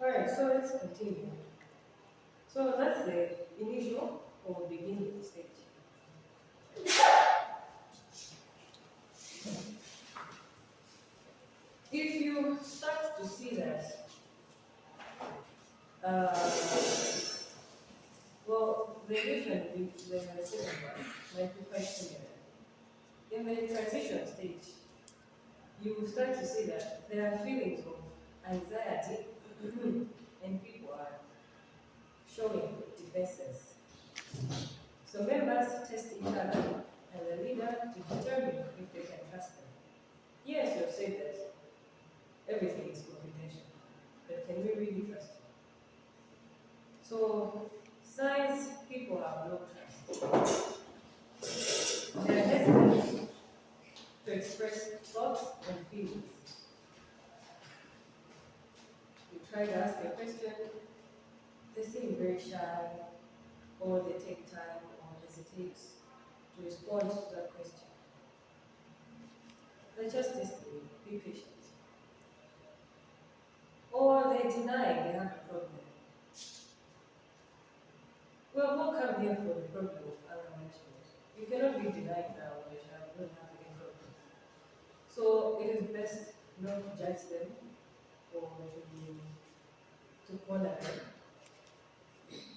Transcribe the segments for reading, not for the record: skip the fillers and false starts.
Alright, so let's continue. So that's the initial or beginning stage. If you start to see that, uh, well, the different with the second one might be quite similar. In the transition stage, you will start to see that there are feelings of anxiety and people are showing defenses. So members test each other and the leader to determine if they can trust them. Yes, you have said that everything is confidential, but can we really trust you? So signs people have no trust. They are hesitant to express thoughts and feelings. You try to ask a question, they seem very shy, or they take time or hesitate to respond to that question. They just listening, be patient. Or they deny they have a problem. Well, we'll come here for the problem of anger management. You cannot be denied now that you don't have any problem. So it is best not to judge them or to corner them.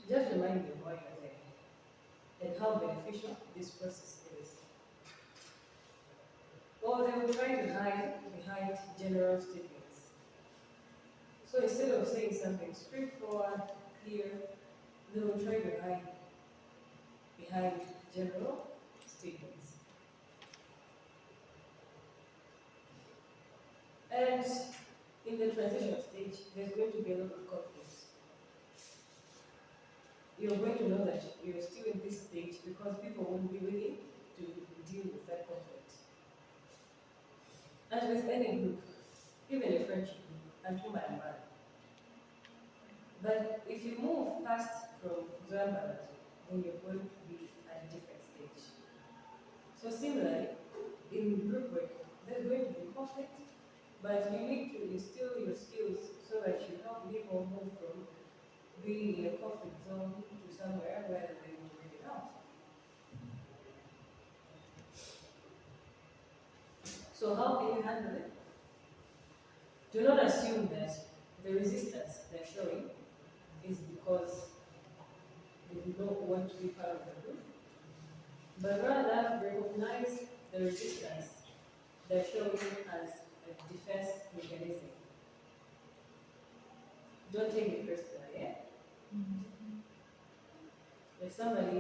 Just remind them why you're there and how beneficial this process is. Or they will try to hide behind general statements. So instead of saying something straightforward, clear, they will try to hide behind general statements. And in the transition stage, there's going to be a lot of conflict. You're going to know that you're still in this stage because people won't be willing to deal with that conflict. As with any group, even a friendship group, and whom I am bad. But if you move past from Zoambarat, then you're going to be at a different stage. So similarly, in group work, there's going to be conflict, but you need to instill your skills so that you help people move from being in a conflict zone to somewhere where they will bring it out. So how can you handle it? Do not assume that the resistance they're showing is because they do not want to be part of the group, but rather recognize the resistance they're showing as a defense mechanism. Don't take it personally, yeah? If somebody do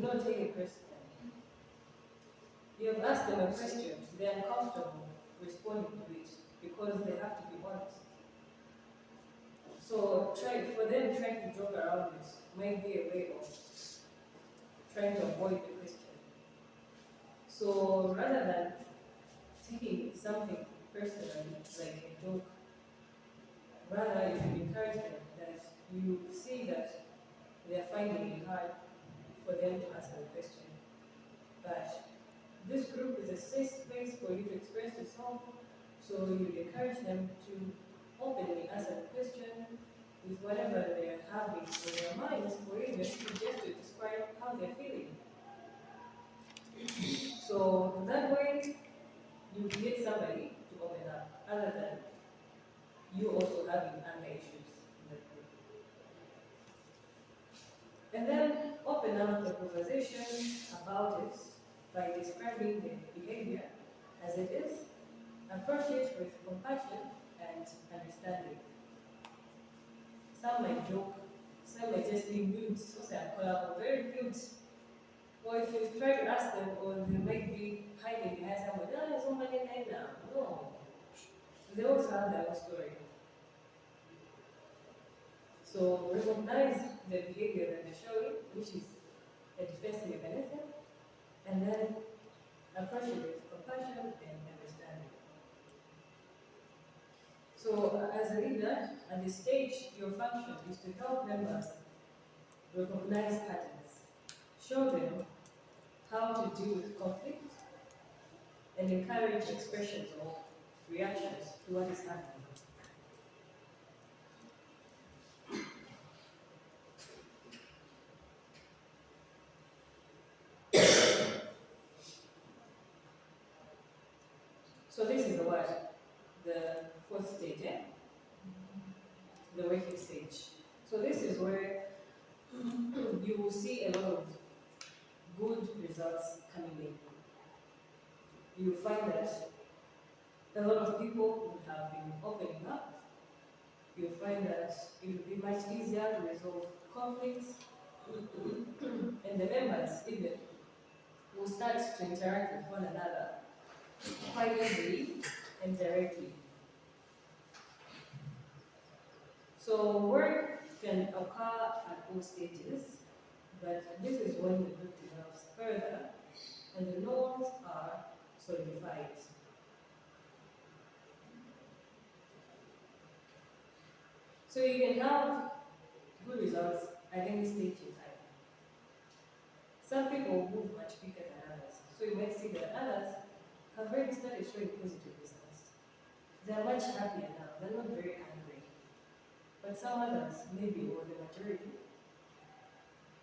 not take it personally. You have asked them a question, they are uncomfortable responding to it because they have to be honest. So for them trying to joke around it might be a way of trying to avoid the question. So rather than taking something personally, like a joke, rather you should encourage them that you see that they are finding it hard for them to answer the question. But this group is a safe space for you to express yourself, so you encourage them to openly answer the question with whatever they're having in their minds, or even just to describe how they're feeling. So that way, you get somebody to open up, other than you also having anger issues in the group. And then open up the conversation about it by describing the behavior as it is, approach it with compassion and understanding. Some might joke, some might just be mute, so say very mute. Or if you try to ask them, or they might be hiding behind someone, somebody right now. No. They also have their own story. So recognize the behavior that they're showing, which is a defense mechanism, and then approach it with compassion and understanding. So as a leader, at this stage, your function is to help members recognize patterns, show them how to deal with conflict, and encourage expressions or reactions to what is happening. So this is the what? The fourth stage, eh? The working stage. So this is where you will see a lot of good results coming in. You will find that a lot of people would have been opening up. You'll find that it will be much easier to resolve conflicts, and the members even will start to interact with one another quite easily and directly. So work can occur at all stages, but this is when the group develops further and the norms are solidified. So you can have good results at any stage in time. Some people move much quicker than others. So you might see that others have already started showing positive results. They are much happier now. They're not very angry. But some others, maybe, or the majority,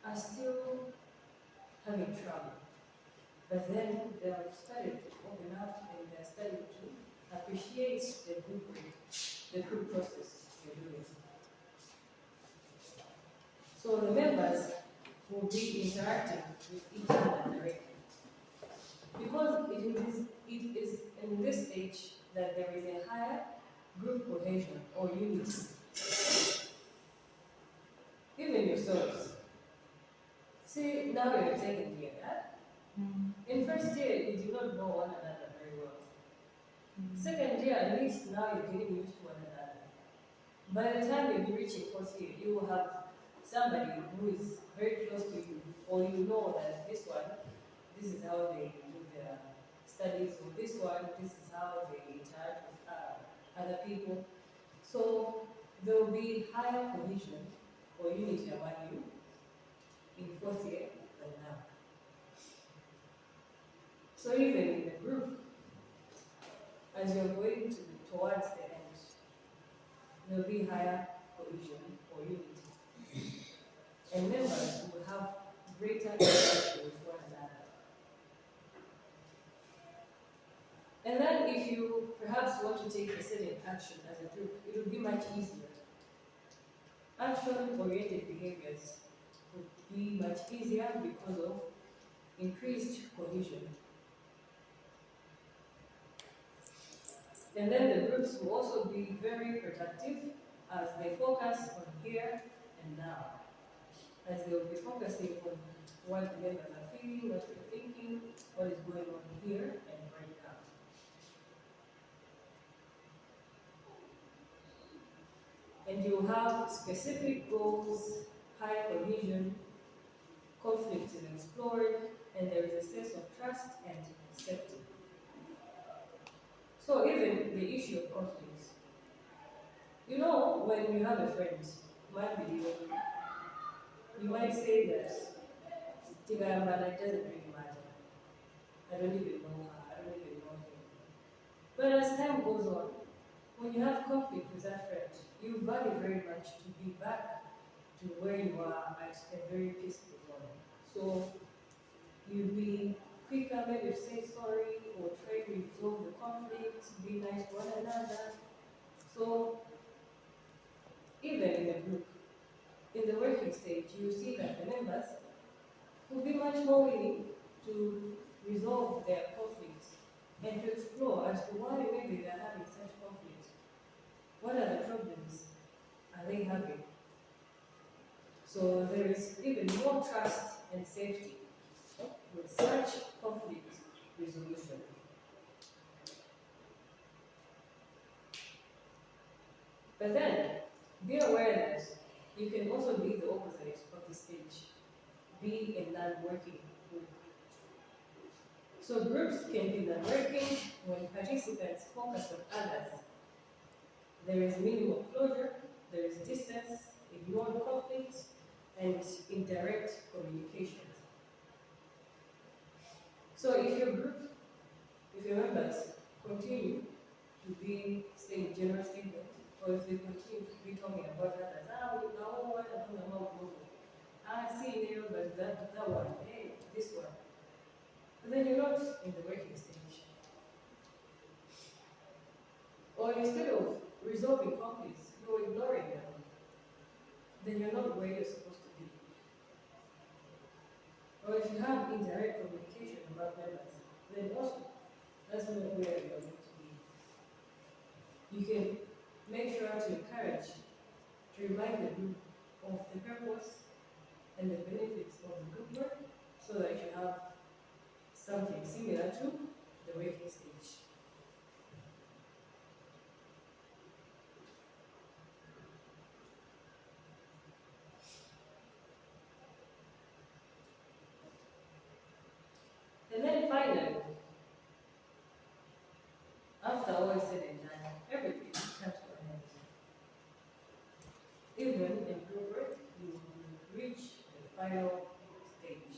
are still having trouble. But then they have started to open up and they're starting to appreciate the group process you're doing. So the members will be interacting with each other directly. Because it is in this stage that there is a higher group cohesion or unity. Even yourselves. See, now you're second year, huh? In first year, you do not know one another very well. Second year, at least now you're getting used to one another. By the time you reach your fourth year, you will have somebody who is very close to you, or you know that this is how they do their studies, or this is how they interact with other people. So there will be higher cohesion or unity among you in fourth year than now. So even in the group, as you're going towards the end, there will be higher cohesion or unity. And members will have greater interaction with one another. And then if you perhaps want to take a certain action as a group, it will be much easier. Action-oriented behaviors would be much easier because of increased cohesion. And then the groups will also be very productive as they focus on here and now. As they will be focusing on what the members are feeling, what they're thinking, what is going on here and right now. And you have specific goals, high cohesion, conflict is explored, and there is a sense of trust and safety. So even the issue of conflicts. You know, when you have a friend, you might say that Tigayambana doesn't really matter. I don't even know her, I don't even know him. But as time goes on, when you have conflict with that friend, you value very much to be back to where you are at a very peaceful zone. So you'll be quicker, maybe say sorry or try to resolve the conflict, be nice to one another. So even in the group, in the working stage, you see that the members will be much more willing to resolve their conflicts and to explore as to why maybe they're having such conflicts. What are the problems are they having? So there is even more trust and safety with such conflict resolution. But then, be aware that you can also be the opposite of the stage, be a non-working group. So groups can be non-working when participants focus on others. There is minimal closure, there is distance, ignored conflict, and indirect communication. So if your group if your members continue to be saying general statement, or if they continue to be talking about others, we know what I'm talking about, see there, but that one, hey, this one. But then you're not in the working stage. Or instead of resolving conflicts, you're ignoring them. Then you're not where you're supposed to be. Or if you have indirect communication about members, then also that's not where you're going to be. You can make sure to encourage, to remind the group of the purpose and the benefits of the group work so that you have something similar to the working stage. And then finally, after all is said and done, everything comes to an end. Even in group work, you reach the final stage.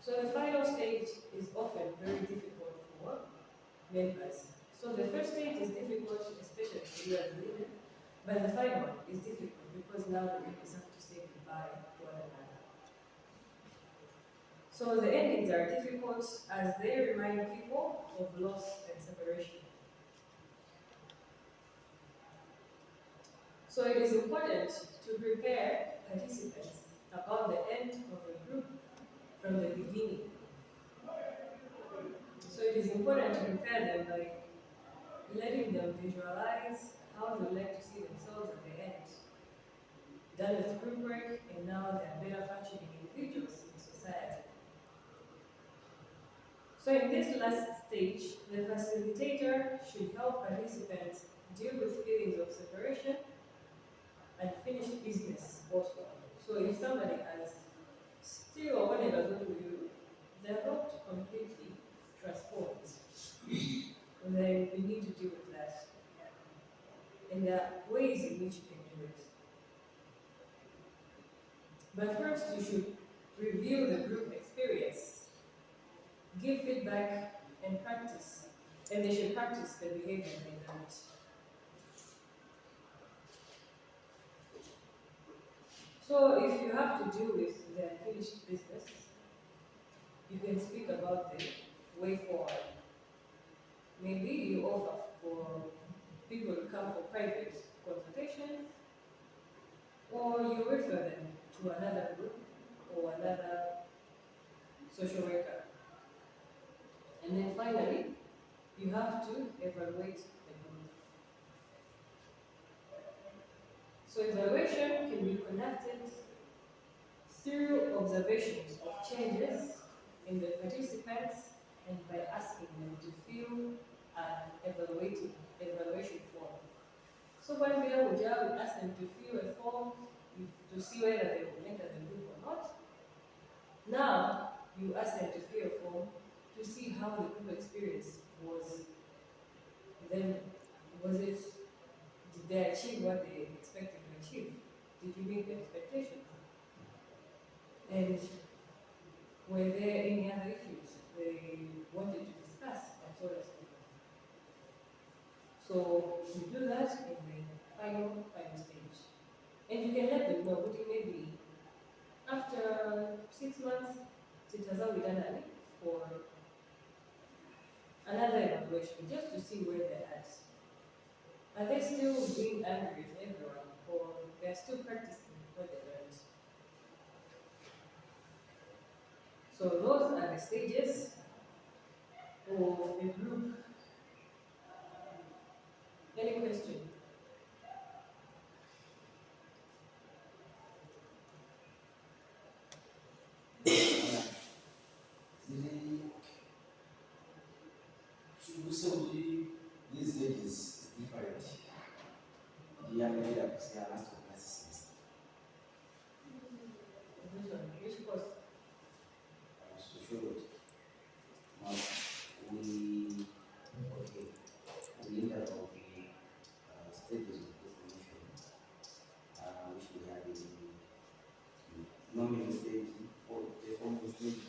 So the final stage is often very difficult for members. So the first stage is difficult, especially for you as a leader, but the final one is difficult because now the members have to say goodbye to one another. So the endings are difficult as they remind people of loss and separation. So it is important to prepare participants about the end of the group from the beginning. So it is important to prepare them by letting them visualize how they would like to see themselves at the end. Done with group work, and now they are better functioning individuals in society. So in this last stage, the facilitator should help participants deal with feelings of separation and finish business also. So if somebody has still or whatever good with you, they're not completely transformed, then we need to deal with that. And there are ways in which you can do it. But first, you should review the group experience, give feedback, and practice. And they should practice the behavior they learned. So if you have to deal with the unfinished business, you can speak about the way forward. Maybe you offer for people to come for private consultations, or you refer them to another group or another social worker. And then finally, you have to evaluate the group. So evaluation can be conducted through observations of changes in the participants and by asking them to fill an evaluation form. So when we ask them to fill a form to see whether they will enter the group or not. Now you ask them to fill a form to see how the group experience was. Then did they achieve what they expected to achieve? Did you meet the expectations? And were there any other issues they wanted to discuss and so on? So you do that in the final stage. And you can let them know, maybe after 6 months, zitazao done for another evaluation, just to see where they're at. Are they still being angry with everyone, or they're still practicing what they learned? So those are the stages of a group. Any question? These days is different. The young lady that was here last classes. Which course? Sociology. Now we learned about the stages of information, which we had in nominal stage or the formal stage,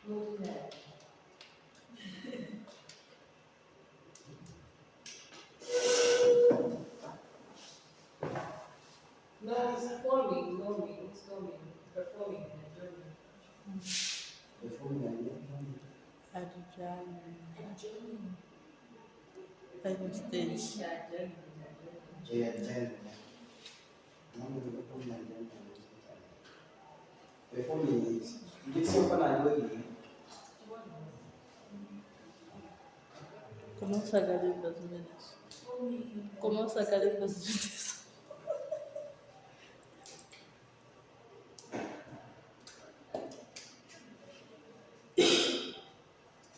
Moving that. No, forming, norming, storming, performing and adjourning. Performing and Adjourning. Final stage. Yeah, adjourning, adjourning. J. Performing it. It's so fun and going. ¿Cómo sacar los menos? Forming. ¿Cómo sacar los menos?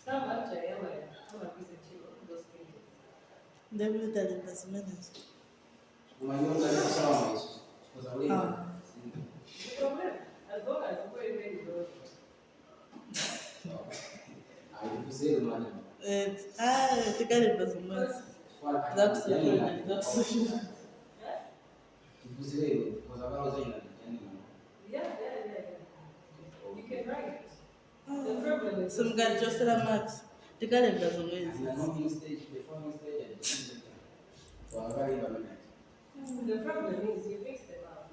Some actually, I'm a piece of chicken, those things. Debe dar los menos. Unajua sawa hizo. Kwa sababu The problem, as long as you're very, very good. haikukusaidia maana. Sacar los menos. That's the point. That's the point. Kikusaidia kwa sababu zaina yani. Yeah. You can write. The problem is. Some guy just said Max. The guy doesn't know And it. knowing stage, performing stage and the for a very permanent. The problem is you mix them up.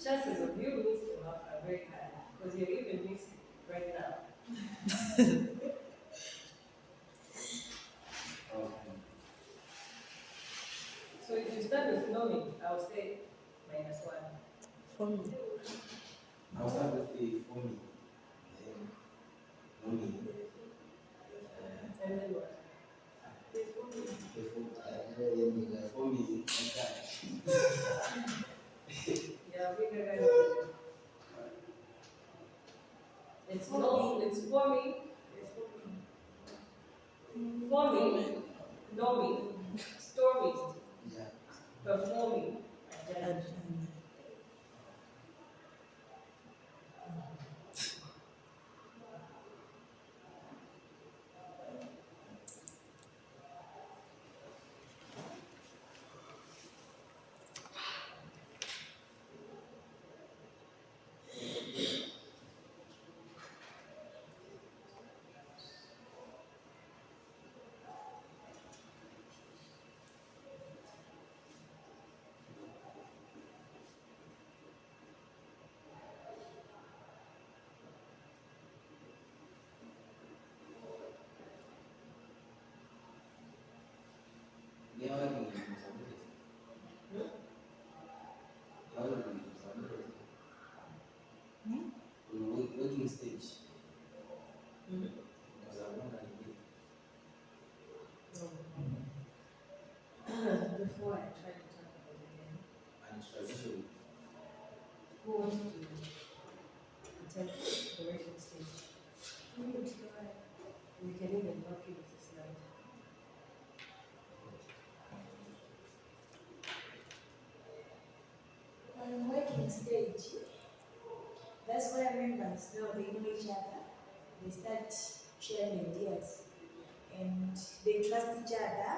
Chances of you mix them up are very high because you're even mixing right now. So if you start with knowing, I'll say -1. For me. I'll start with the forming. Knowing. And then what? Forming. Yeah, we can write it. It's no, it's forming, knowing, storming, Yeah. performing, adjourning. They are working in disability. They are working in disability. Working stage. Because I want to Before I try to talk about it again, and transition. who wants to attempt the writing stage? We can even help you with the slide. On working stage, that's where members know they know each other. They start sharing ideas and they trust each other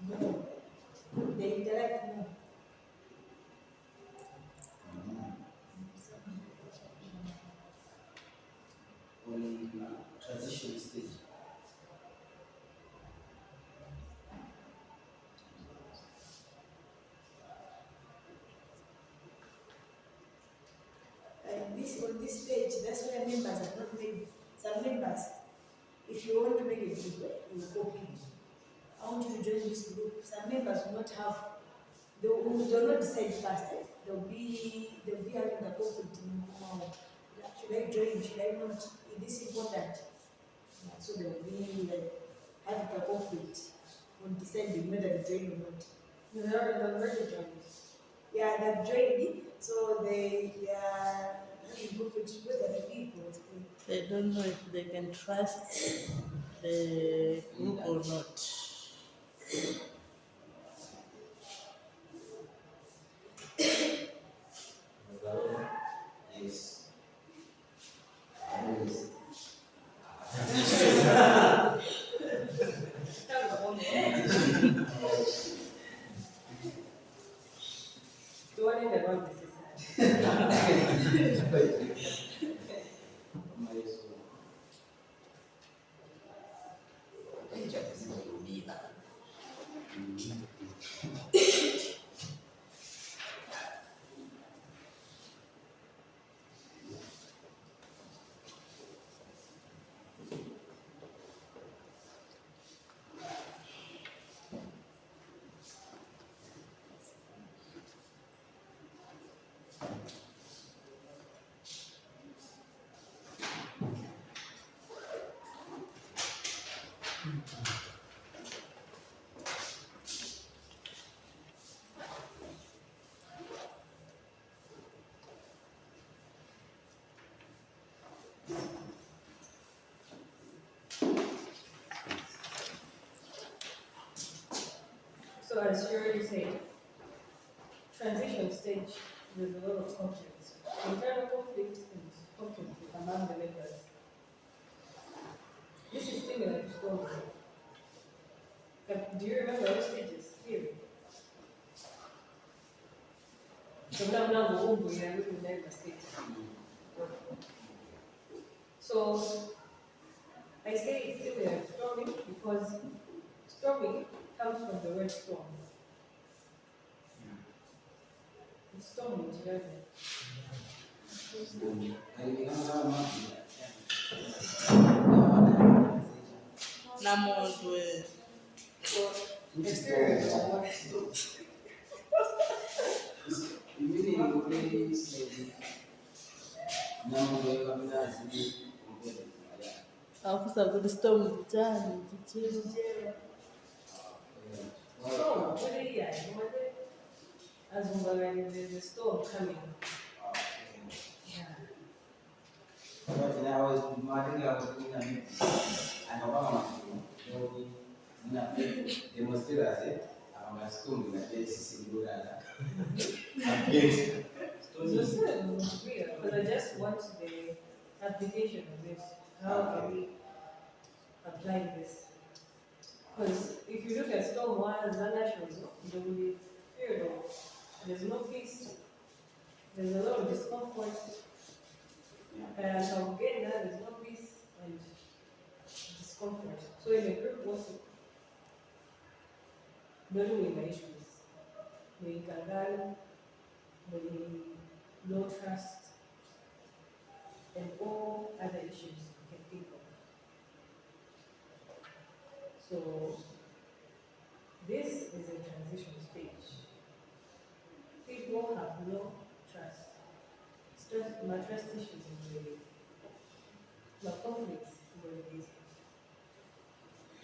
more. They interact more. On transition stage. On this stage, that's where members are not made. Some members, if you want to make a group, you copy. I want you to join this group. Some members will not have, they'll not decide first. They'll be having a conflict in should I join? Should I not? Is this important? So they'll be like having a conflict on deciding whether to join or not. They're already joined. Yeah, they've joined it, so they are having conflict whether to leave or stay. They don't know if they can trust the group or not. Yes. Always. Tuone the wrong decision. Mas So as you already said, transition stage, there's a lot of conflicts. Internal conflict and conflict among the members. This is similar to storming. Do you remember those stages? Here. So now we are looking at the stage. So I say it's similar to storming because storming comes from the word storm. It's storming together. Na muntu So experience of what akusa kuti storm chani chichiro. storm, what are you as there's a storm coming. Yeah. Because I just want the application of this. How can we apply this? Because if you look at storm one as a natural, there will be fear of there's no peace, there's a lot of discomfort, and again there's no peace and discomfort. So in a group also, dealing with the issues, the kangari, the low trust, and all other issues you can think of. So this is a transition stage. People have no trust. Trust issues in the conflicts in the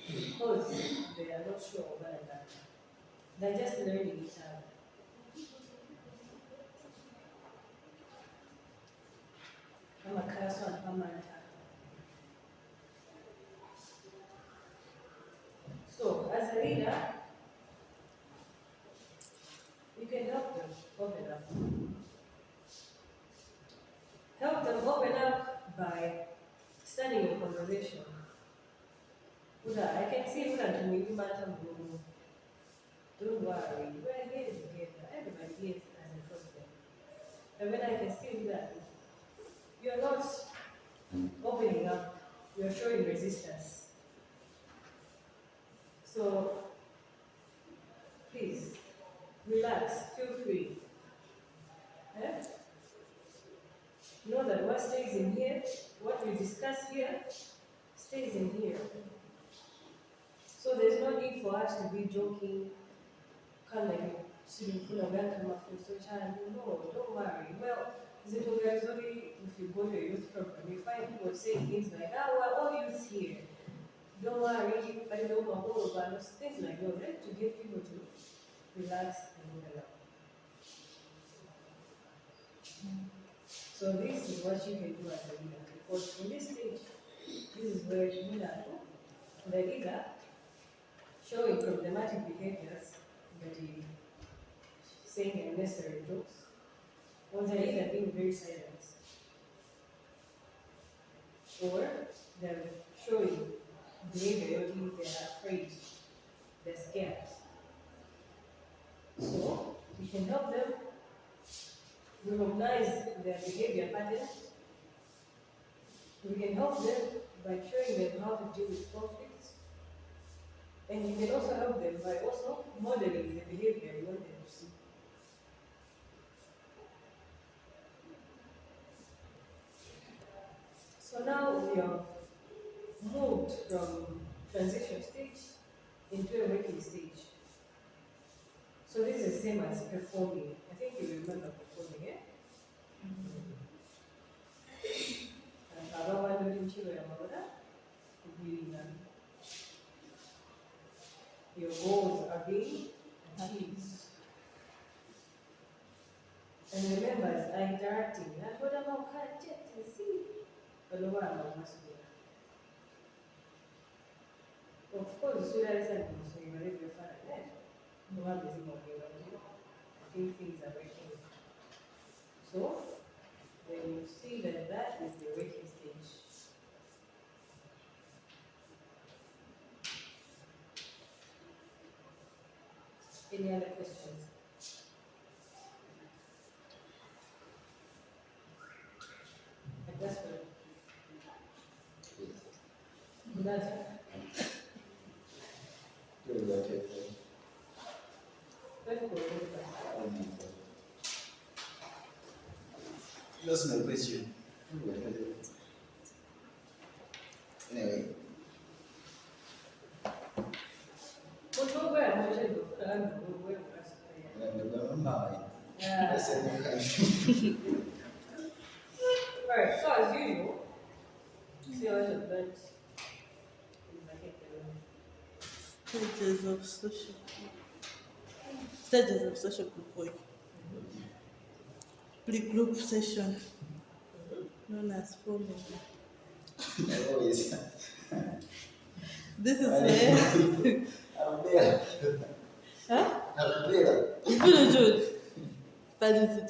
because they are not sure of one another. They're just learning each other. I'm a class one, I'm a So, as a leader, you can help them open up. Help them open up by starting a conversation. I can see that we matter. Don't worry, we're here together. Everybody here has a problem. And when I can see that you're not opening up, you're showing resistance. So please relax, feel free. Know that what stays in here, what we discuss here, stays in here. So there's no need for us to be joking, kind of like sitting full of welcome so child. No, don't worry. Well, is it okay? If you go to a youth program, you find people saying things like, we're all youth here. Don't worry, but you don't know all about us, things like that, right? To get people to relax and move along. So this is what you can do as a leader. Because in this stage, this is where the leader showing problematic behaviors that is saying unnecessary jokes, or the leader being very silent. Or they're showing behavior they are afraid, they're scared. So we can help them recognize their behavior patterns. We can help them by showing them how to deal with conflicts. And you can also help them by also modeling the behavior you want them to see. So now we have moved from transition stage into a working stage. So this is the same as performing. I think you remember performing, eh? your goals are being achieved. And the members are interacting. That's what I'm going to see. But no one must be. Of course, the student is saying, so you already refer to that. No one is in I think things are working. So, when you see that that is the waiting stage. Any other questions? Adjustment. That's That's my question. Anyway. Alright, so as usual, see how it blends. Stages of social group work. Pre-group session, known as forming. Always. This is where. I'm there. Huh? I'm there. It's been a joke. That is it.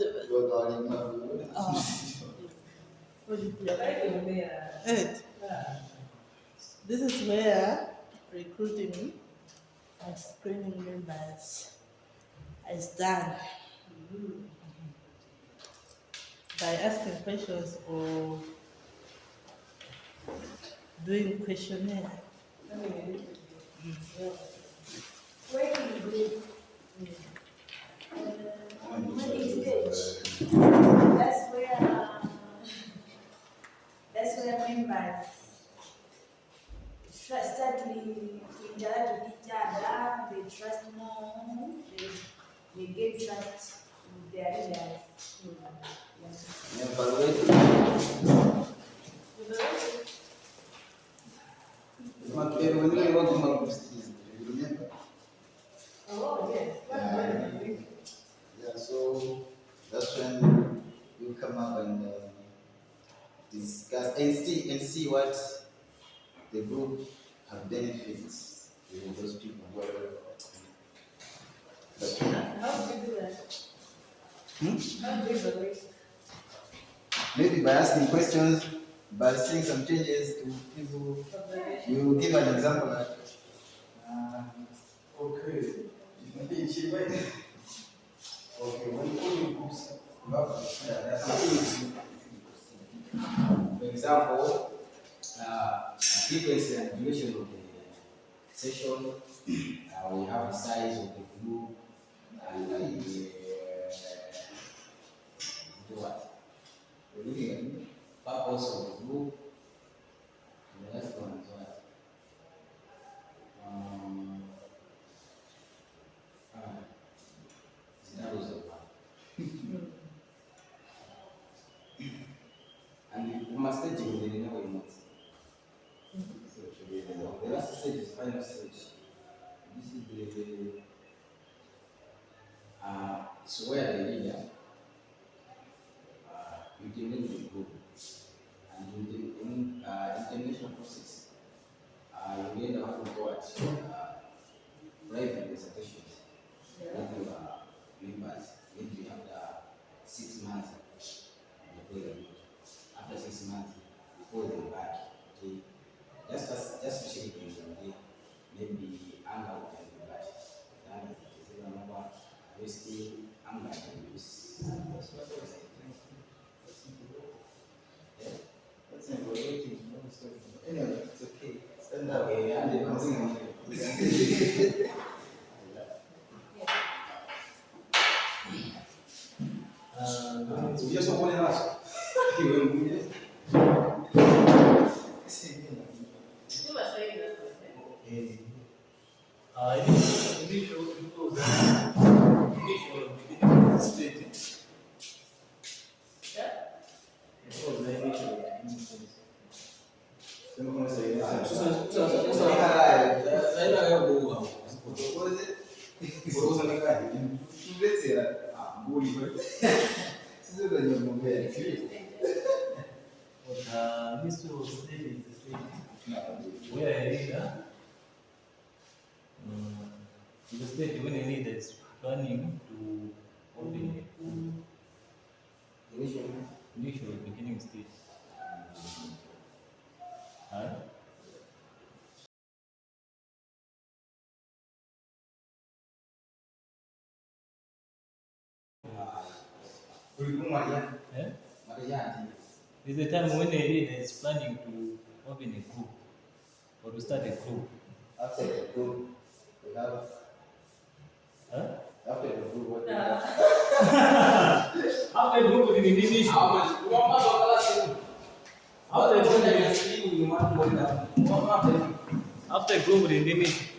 What do you play? Right. This is where recruiting and screening members is done by asking questions or doing questionnaire. Working group. Money stage. That's where members start to interact with each other. They trust more. They get trust with their leaders. Oh, yes. Yeah, so that's when you come up and discuss and see what the group have benefits with those people. How do you do that? How do you evaluate? Maybe by asking questions, by seeing some changes to people. You will give an example like, okay, when you books, you have to understand that for example, frequency and duration of the session, we have the size of the group, and we're looking at the purpose of the group, and the last one as well. That was the one. And you must stage it within what you want. The last stage is final stage. This is the it's where the leader implement the group and in implementation process. You end up with what private presentations. Members maybe after 6 months after 6 months before them back. Okay, just to check things on maybe anger can be bad. Then remember wasting anger can use. That's not relating. Anyway, it's okay. Stand up. Okay, you just want to ask. You were saying that, Initial beginning stage. yeah? It was the initial Come on, say Sasa This was stage is the stage where a leader the state when a leader is planning to open initial beginning stage. Huh? Eh? Is the time when a leader is planning to open a group or to start a group. After the group, we have. Huh? After the group, what we have. After a group in initial. After a group in initial.